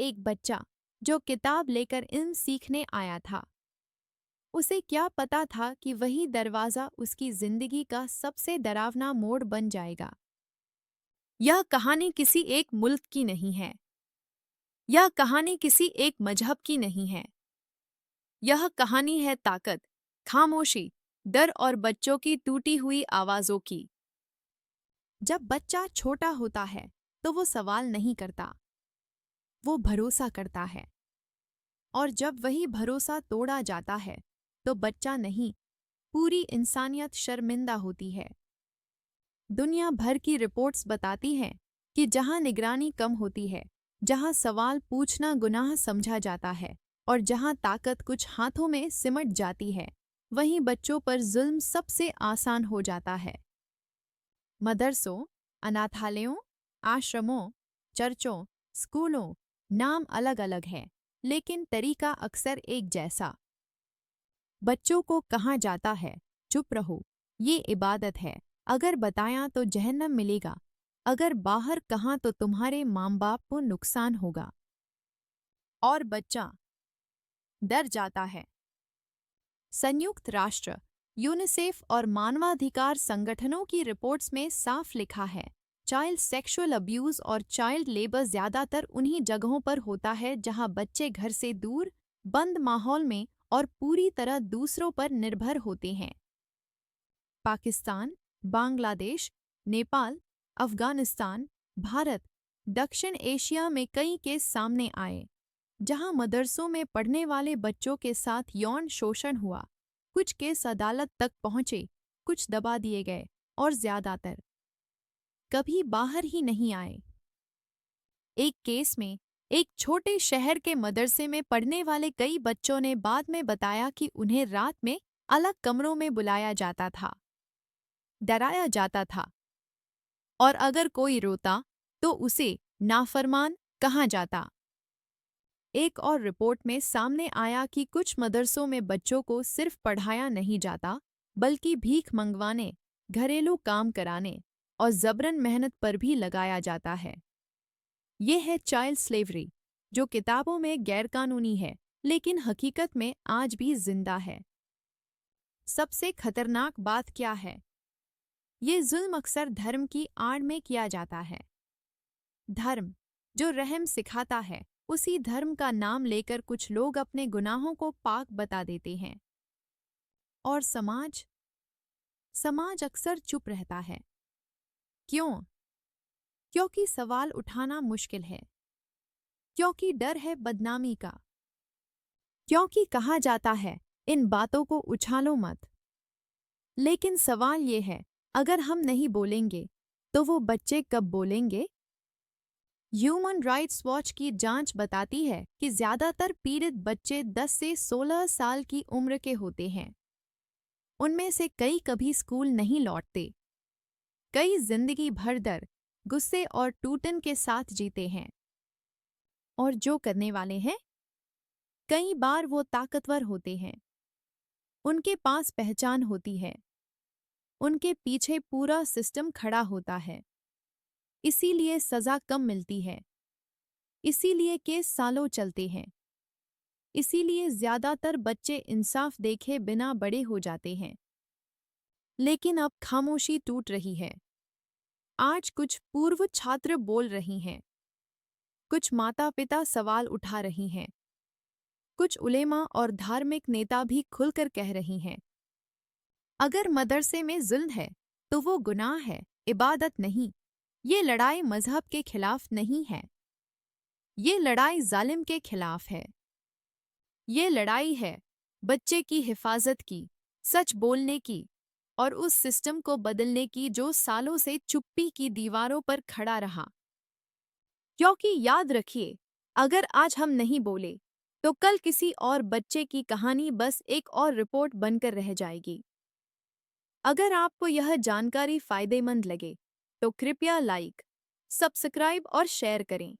एक बच्चा जो किताब लेकर इल्म सीखने आया था। उसे क्या पता था कि वही दरवाज़ा उसकी जिंदगी का सबसे डरावना मोड़ बन जाएगा। यह कहानी किसी एक मुल्क की नहीं है। यह कहानी किसी एक मजहब की नहीं है। यह कहानी है ताकत, खामोशी, डर और बच्चों की टूटी हुई आवाज़ों की। जब बच्चा छोटा होता है तो वो सवाल नहीं करता, वो भरोसा करता है। और जब वही भरोसा तोड़ा जाता है तो बच्चा नहीं, पूरी इंसानियत शर्मिंदा होती है। दुनिया भर की रिपोर्ट्स बताती हैं कि जहां निगरानी कम होती है, जहां सवाल पूछना गुनाह समझा जाता है और जहां ताकत कुछ हाथों में सिमट जाती है, वहीं बच्चों पर जुल्म सबसे आसान हो जाता है। मदरसों, अनाथालयों, आश्रमों, चर्चों, स्कूलों, नाम अलग अलग हैं, लेकिन तरीका अक्सर एक जैसा। बच्चों को कहा जाता है, चुप रहो, ये इबादत है। अगर बताया तो जहन्नम मिलेगा, अगर बाहर कहा तो तुम्हारे माँ बाप को नुकसान होगा। और बच्चा डर जाता है। संयुक्त राष्ट्र, यूनिसेफ और मानवाधिकार संगठनों की रिपोर्ट्स में साफ लिखा है, चाइल्ड सेक्सुअल अब्यूज और चाइल्ड लेबर ज्यादातर उन्हीं जगहों पर होता है जहां बच्चे घर से दूर, बंद माहौल में और पूरी तरह दूसरों पर निर्भर होते हैं। पाकिस्तान, बांग्लादेश, नेपाल, अफगानिस्तान, भारत, दक्षिण एशिया में कई केस सामने आए जहां मदरसों में पढ़ने वाले बच्चों के साथ यौन शोषण हुआ। कुछ केस अदालत तक पहुंचे, कुछ दबा दिए गए और ज्यादातर कभी बाहर ही नहीं आए। एक केस में एक छोटे शहर के मदरसे में पढ़ने वाले कई बच्चों ने बाद में बताया कि उन्हें रात में अलग कमरों में बुलाया जाता था, डराया जाता था और अगर कोई रोता तो उसे नाफरमान कहा जाता। एक और रिपोर्ट में सामने आया कि कुछ मदरसों में बच्चों को सिर्फ पढ़ाया नहीं जाता, बल्कि भीख मंगवाने, घरेलू काम कराने और जबरन मेहनत पर भी लगाया जाता है। ये है चाइल्ड स्लेवरी, जो किताबों में गैरकानूनी है, लेकिन हकीकत में आज भी जिंदा है। सबसे खतरनाक बात क्या है? ये जुल्म अक्सर धर्म की आड़ में किया जाता है। धर्म जो रहम सिखाता है, उसी धर्म का नाम लेकर कुछ लोग अपने गुनाहों को पाक बता देते हैं। और समाज समाज अक्सर चुप रहता है। क्यों? क्योंकि सवाल उठाना मुश्किल है, क्योंकि डर है बदनामी का, क्योंकि कहा जाता है इन बातों को उछालो मत। लेकिन सवाल ये है, अगर हम नहीं बोलेंगे तो वो बच्चे कब बोलेंगे? ह्यूमन राइट्स वॉच की जांच बताती है कि ज्यादातर पीड़ित बच्चे 10 से 16 साल की उम्र के होते हैं। उनमें से कई कभी स्कूल नहीं लौटते, कई जिंदगी भर डर, गुस्से और टूटन के साथ जीते हैं। और जो करने वाले हैं, कई बार वो ताकतवर होते हैं, उनके पास पहचान होती है, उनके पीछे पूरा सिस्टम खड़ा होता है। इसीलिए सजा कम मिलती है, इसीलिए केस सालों चलते हैं, इसीलिए ज्यादातर बच्चे इंसाफ देखे बिना बड़े हो जाते हैं। लेकिन अब खामोशी टूट रही है। आज कुछ पूर्व छात्र बोल रही हैं, कुछ माता पिता सवाल उठा रही हैं, कुछ उलेमा और धार्मिक नेता भी खुलकर कह रही हैं। अगर मदरसे में जुल्म है तो वो गुनाह है, इबादत नहीं। ये लड़ाई मजहब के खिलाफ नहीं है, ये लड़ाई जालिम के खिलाफ है। ये लड़ाई है बच्चे की हिफाजत की, सच बोलने की और उस सिस्टम को बदलने की जो सालों से चुप्पी की दीवारों पर खड़ा रहा। क्योंकि याद रखिए, अगर आज हम नहीं बोले तो कल किसी और बच्चे की कहानी बस एक और रिपोर्ट बनकर रह जाएगी। अगर आपको यह जानकारी फायदेमंद लगे तो कृपया लाइक, सब्सक्राइब और शेयर करें।